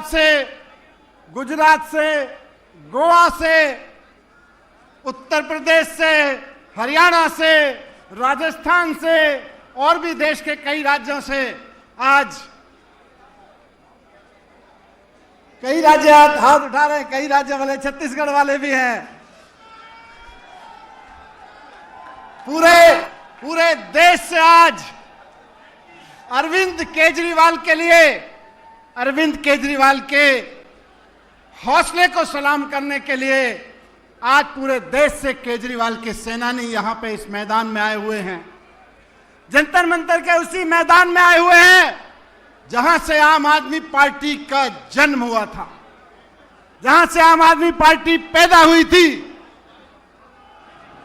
से, गुजरात से, गोवा से, उत्तर प्रदेश से, हरियाणा से, राजस्थान से और भी देश के कई राज्यों से आज कई राज्य हाथ उठा रहे हैं, कई राज्य वाले, छत्तीसगढ़ वाले भी हैं। पूरे देश से आज अरविंद केजरीवाल के लिए, अरविंद केजरीवाल के हौसले को सलाम करने के लिए आज पूरे देश से केजरीवाल के सेनानी यहां पे इस मैदान में आए हुए हैं। जंतर मंतर के उसी मैदान में आए हुए हैं जहां से आम आदमी पार्टी का जन्म हुआ था, जहां से आम आदमी पार्टी पैदा हुई थी।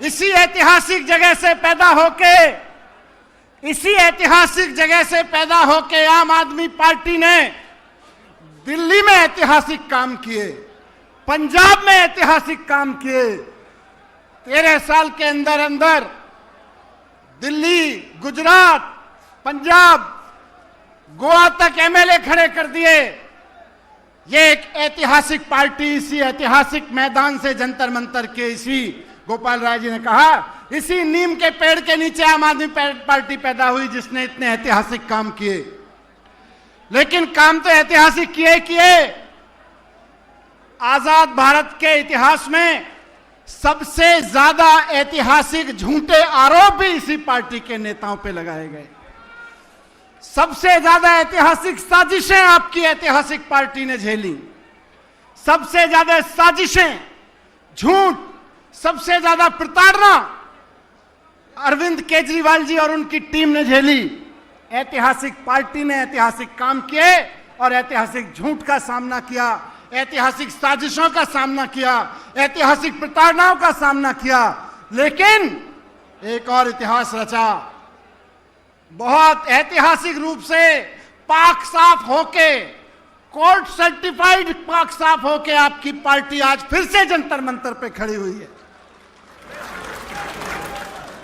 इसी ऐतिहासिक जगह से पैदा होके, इसी ऐतिहासिक जगह से पैदा होके आम आदमी पार्टी ने दिल्ली में ऐतिहासिक काम किए, पंजाब में ऐतिहासिक काम किए। 13 साल के अंदर अंदर दिल्ली, गुजरात, पंजाब, गोवा तक एमएलए खड़े कर दिए। ये एक ऐतिहासिक पार्टी इसी ऐतिहासिक मैदान से, जंतर मंतर के, इसी गोपाल राय जी ने कहा, इसी नीम के पेड़ के नीचे आम आदमी पार्टी पैदा हुई जिसने इतने ऐतिहासिक काम किए। लेकिन काम तो ऐतिहासिक किए। आजाद भारत के इतिहास में सबसे ज्यादा ऐतिहासिक झूठे आरोप भी इसी पार्टी के नेताओं पे लगाए गए। सबसे ज्यादा ऐतिहासिक साजिशें आपकी ऐतिहासिक पार्टी ने झेली। सबसे ज्यादा साजिशें, झूठ, सबसे ज्यादा प्रताड़ना अरविंद केजरीवाल जी और उनकी टीम ने झेली। ऐतिहासिक पार्टी ने ऐतिहासिक काम किए और ऐतिहासिक झूठ का सामना किया, ऐतिहासिक साजिशों का सामना किया, ऐतिहासिक प्रताड़नाओं का सामना किया। लेकिन एक और इतिहास रचा, बहुत ऐतिहासिक रूप से पाक साफ होके, कोर्ट सर्टिफाइड पाक साफ होके आपकी पार्टी आज फिर से जंतर मंतर पे खड़ी हुई है।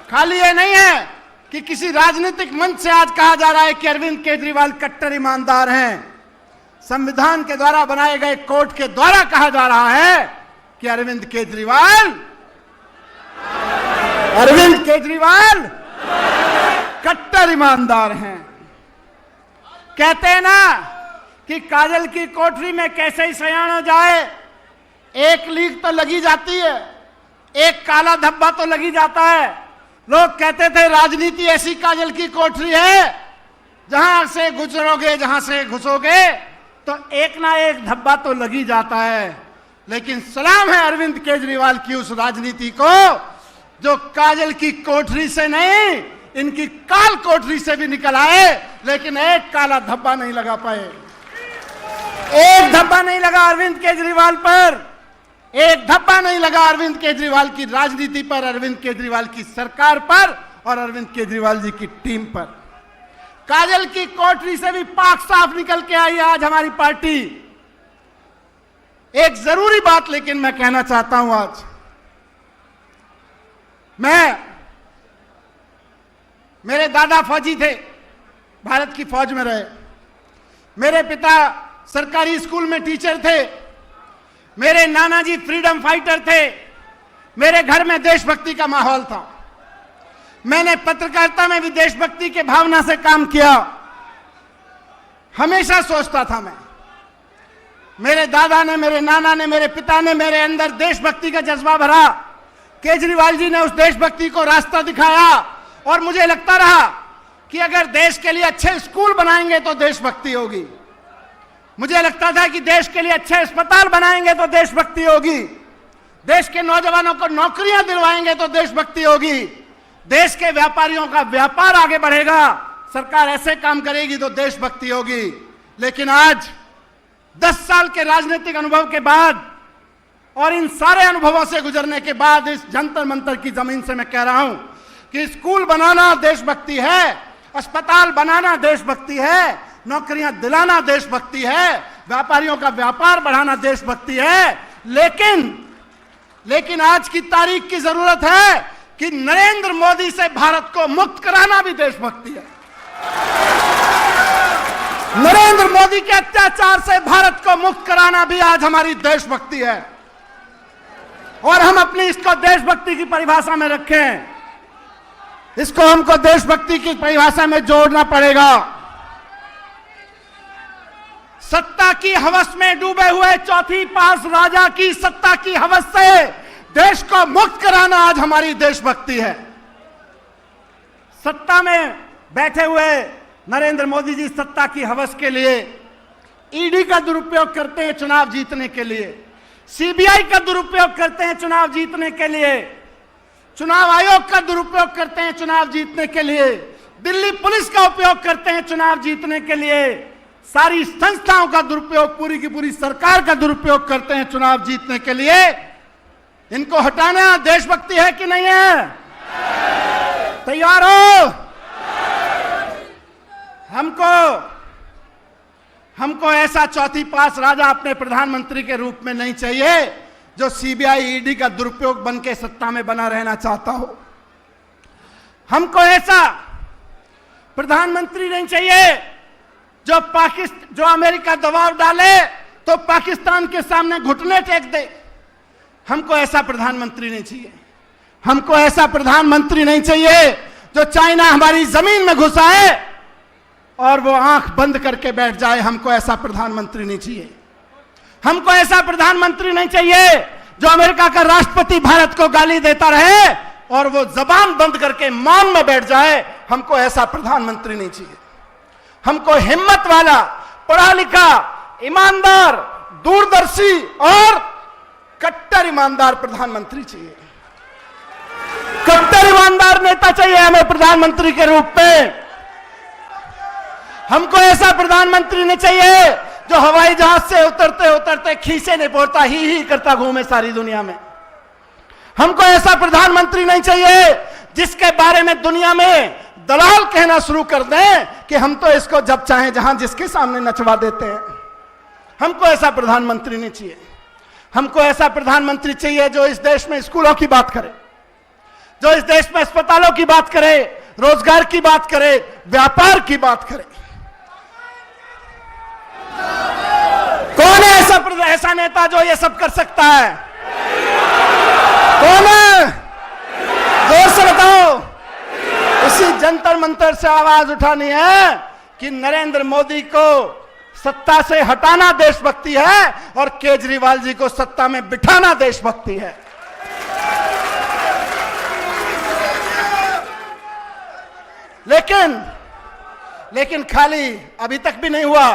खाली ये नहीं है कि किसी राजनीतिक मंच से आज कहा जा रहा है कि अरविंद केजरीवाल कट्टर ईमानदार हैं। संविधान के द्वारा बनाए गए कोर्ट के द्वारा कहा जा रहा है कि अरविंद केजरीवाल कट्टर ईमानदार हैं। कहते हैं ना कि काजल की कोठरी में कैसे ही सयान हो जाए, एक लीक तो लगी जाती है, एक काला धब्बा तो लगी जाता है। लोग कहते थे राजनीति ऐसी काजल की कोठरी है, जहां से गुजरोगे, जहां से घुसोगे तो एक ना एक धब्बा तो लगी जाता है। लेकिन सलाम है अरविंद केजरीवाल की उस राजनीति को जो काजल की कोठरी से नहीं, इनकी काल कोठरी से भी निकल आए, लेकिन एक काला धब्बा नहीं लगा पाए। एक धब्बा नहीं लगा अरविंद केजरीवाल पर, एक धब्बा नहीं लगा अरविंद केजरीवाल की राजनीति पर, अरविंद केजरीवाल की सरकार पर और अरविंद केजरीवाल जी की टीम पर। काजल की कोठरी से भी पाक साफ निकल के आई आज हमारी पार्टी। एक जरूरी बात लेकिन मैं कहना चाहता हूं आज। मेरे दादा फौजी थे, भारत की फौज में रहे। मेरे पिता सरकारी स्कूल में टीचर थे। मेरे नाना जी फ्रीडम फाइटर थे। मेरे घर में देशभक्ति का माहौल था। मैंने पत्रकारिता में भी देशभक्ति के भावना से काम किया। हमेशा सोचता था मैं, मेरे दादा ने, मेरे नाना ने, मेरे पिता ने मेरे अंदर देशभक्ति का जज्बा भरा। केजरीवाल जी ने उस देशभक्ति को रास्ता दिखाया और मुझे लगता रहा कि अगर देश के लिए अच्छे स्कूल बनाएंगे तो देशभक्ति होगी। मुझे लगता था कि देश के लिए अच्छे अस्पताल बनाएंगे तो देशभक्ति होगी। देश के नौजवानों को नौकरियां दिलवाएंगे तो देशभक्ति होगी। देश के व्यापारियों का व्यापार आगे बढ़ेगा, सरकार ऐसे काम करेगी तो देशभक्ति होगी। लेकिन आज 10 साल के राजनीतिक अनुभव के बाद और इन सारे अनुभवों से गुजरने के बाद इस जंतर मंतर की जमीन से मैं कह रहा हूं कि स्कूल बनाना देशभक्ति है, अस्पताल बनाना देशभक्ति है, नौकरियां दिलाना देशभक्ति है, व्यापारियों का व्यापार बढ़ाना देशभक्ति है। लेकिन आज की तारीख की जरूरत है कि नरेंद्र मोदी से भारत को मुक्त कराना भी देशभक्ति है। नरेंद्र मोदी के अत्याचार से भारत को मुक्त कराना भी आज हमारी देशभक्ति है। और हम अपनी इसको देशभक्ति की परिभाषा में रखें, इसको हमको देशभक्ति की परिभाषा में जोड़ना पड़ेगा। सत्ता की हवस में डूबे हुए चौथी पास राजा की सत्ता की हवस से देश को मुक्त कराना आज हमारी देशभक्ति है। सत्ता में बैठे हुए नरेंद्र मोदी जी सत्ता की हवस के लिए ईडी का दुरुपयोग करते हैं चुनाव जीतने के लिए, सीबीआई का दुरुपयोग करते हैं चुनाव जीतने के लिए, चुनाव आयोग का दुरुपयोग करते हैं चुनाव जीतने के लिए, दिल्ली पुलिस का उपयोग करते हैं चुनाव जीतने के लिए, सारी संस्थाओं का दुरुपयोग, पूरी की पूरी सरकार का दुरुपयोग करते हैं चुनाव जीतने के लिए। इनको हटाना देशभक्ति है कि नहीं है? तैयार हो? हमको ऐसा चौथी पास राजा अपने प्रधानमंत्री के रूप में नहीं चाहिए जो सीबीआई ईडी का दुरुपयोग बन के सत्ता में बना रहना चाहता हो। हमको ऐसा प्रधानमंत्री नहीं चाहिए जो अमेरिका दबाव डाले तो पाकिस्तान के सामने घुटने टेक दे। हमको ऐसा प्रधानमंत्री नहीं चाहिए। हमको ऐसा प्रधानमंत्री नहीं चाहिए जो चाइना हमारी जमीन में घुसाए और वो आंख बंद करके बैठ जाए। हमको ऐसा प्रधानमंत्री नहीं चाहिए। हमको ऐसा प्रधानमंत्री नहीं चाहिए जो अमेरिका का राष्ट्रपति भारत को गाली देता रहे और वो जबान बंद करके मौन में बैठ जाए। हमको ऐसा प्रधानमंत्री नहीं चाहिए। हमको हिम्मत वाला, पढ़ा लिखा, ईमानदार, दूरदर्शी और कट्टर ईमानदार प्रधानमंत्री चाहिए। कट्टर ईमानदार नेता चाहिए हमें प्रधानमंत्री के रूप में। हमको ऐसा प्रधानमंत्री नहीं चाहिए जो हवाई जहाज से उतरते उतरते खीसे नहीं पड़ता, ही करता घूमे सारी दुनिया में। हमको ऐसा प्रधानमंत्री नहीं चाहिए जिसके बारे में दुनिया में दलाल कहना शुरू कर दें कि हम तो इसको जब चाहें जहां जिसके सामने नचवा देते हैं। हमको ऐसा प्रधानमंत्री नहीं चाहिए। हमको ऐसा प्रधानमंत्री चाहिए जो इस देश में स्कूलों की बात करे, जो इस देश में अस्पतालों की बात करे, रोजगार की बात करे, व्यापार की बात करे। कौन है ऐसा नेता जो ये सब कर सकता है? कौन है? जोर से बताओ। इसी जंतर मंतर से आवाज उठानी है कि नरेंद्र मोदी को सत्ता से हटाना देशभक्ति है और केजरीवाल जी को सत्ता में बिठाना देशभक्ति है। लेकिन खाली अभी तक भी नहीं हुआ।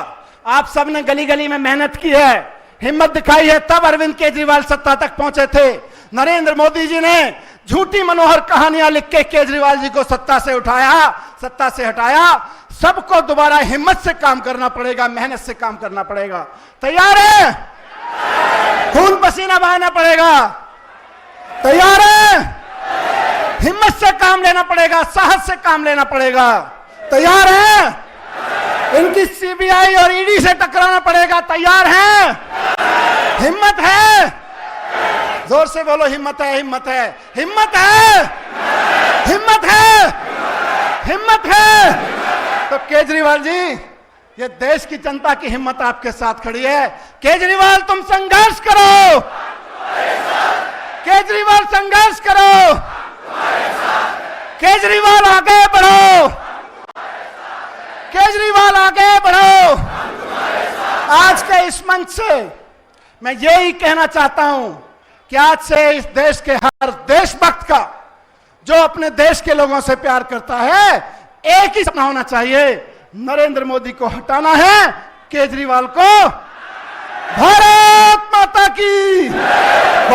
आप सबने गली गली में मेहनत की है, हिम्मत दिखाई है, तब अरविंद केजरीवाल सत्ता तक पहुंचे थे। नरेंद्र मोदी जी ने झूठी मनोहर कहानियां लिख के केजरीवाल जी को सत्ता से हटाया। सबको दोबारा हिम्मत से काम करना पड़ेगा, मेहनत से काम करना पड़ेगा। तैयार है? खून पसीना बहाना पड़ेगा। तैयार है? हिम्मत से काम लेना पड़ेगा, साहस से काम लेना पड़ेगा। तैयार है? इनकी सीबीआई और ईडी से टकराना पड़ेगा। तैयार है? हिम्मत है? जोर से बोलो, हिम्मत है, हिम्मत है, हिम्मत है, हिम्मत है, हिम्मत है। तो केजरीवाल जी, ये देश की जनता की हिम्मत आपके साथ खड़ी है। केजरीवाल तुम संघर्ष करो, केजरीवाल संघर्ष करो, केजरीवाल आगे बढ़ो, केजरीवाल आगे बढ़ो। आज के इस मंच से मैं यही कहना चाहता हूं कि आज से इस देश के हर देशभक्त का, जो अपने देश के लोगों से प्यार करता है, एक ही सपना होना चाहिए, नरेंद्र मोदी को हटाना है, केजरीवाल को। भारत माता की।